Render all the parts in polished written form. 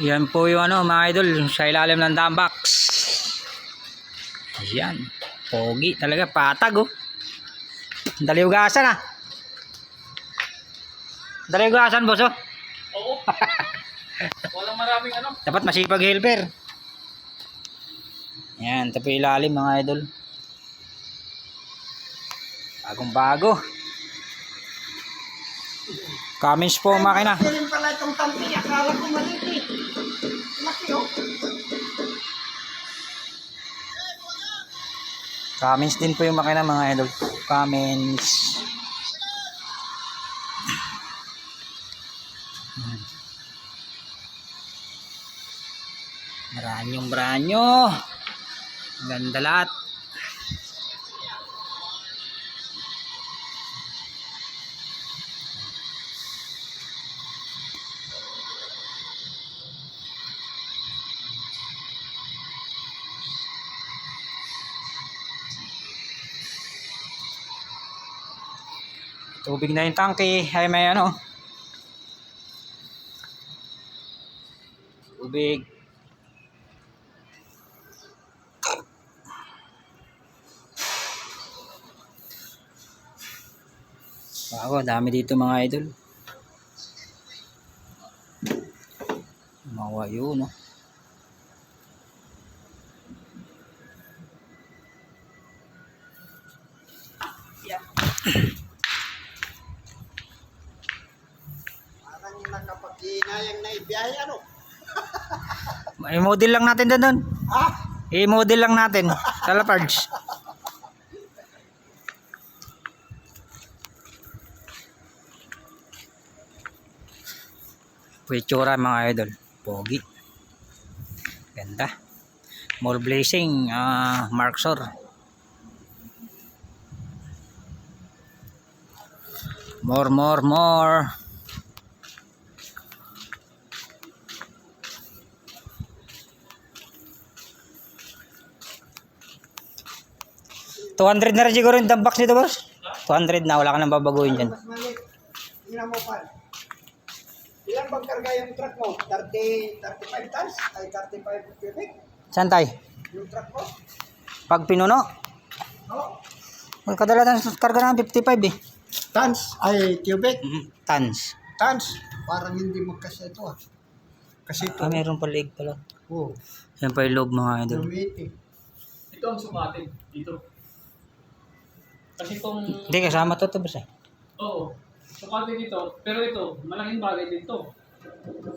Yan po yung ano mga idol, sa ilalim ng dumbox. Yan. Pogi talaga, patag oh. Dali ugasan ah. Dali ugasan boss oh. Oo. Walang maraming ano. Dapat masipag helper. Yan, ito po yung ilalim mga idol. Bagong bago. Cummins po ang makina. Ganyan pala itong tampi. Akala ko maliit eh. Laki oh. Cummins din po yung makina mga idol. Cummins. Branyong-branyo. Ganda lahat. Tubig na yung tangke. Ay may ano. Tubig. Bago, dami dito mga idol. Mawa yun, no? Parang nakapag-inayang na ibiyahe ano. I-model lang natin doon. Ha? I-model lang natin. Sa Lafarge. Pwetsura mga idol. Pogi. Ganda. Mall Blazing. Marksor. More. 200 na rin siguro yung dump box nito boss. 200 na. Wala ka nang babaguhin dyan. Mas maliit. Tingnan mo pa. Ilang bang karga yung truck mo? 35 tons? Ay 35 cubic? Saan tayo? Yung truck mo? Pag pinuno. Oo. Kadalasan karga na 55 eh. Tons? Ay cubic? Tons. Tons? Parang hindi magkasya ito ah. Kasi ito. Mayroon pa leg pala. Oo. Yan pa yung loob mga idol. Lumiit eh. Ito ang sukatin. Dito. Kasi itong... Hindi, kasama to boss eh. Oo. Sukatin dito. Pero ito, malaking bagay dito.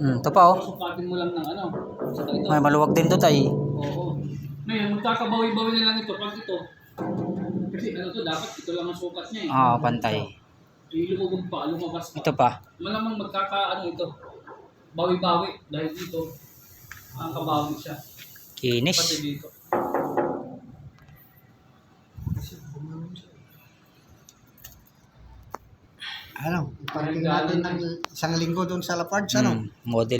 Ito pa oh. Sukatin mo lang ng ano. Saka ito. May maluwag din to tayo. Oo. Ngayon, magkakabawi-bawi na lang ito. Pag ito. Kasi ano to, dapat ito lang ang sukat niya eh. Pantay. Lumubog pa, lumabas pa. Ito pa. Malamang magkaka-ano ito. Bawi-bawi. Dahil dito, ang kabawi siya. Pati Kinis. dito. Ano? Iparking natin ng isang linggo doon sa Lafarge ano? Model.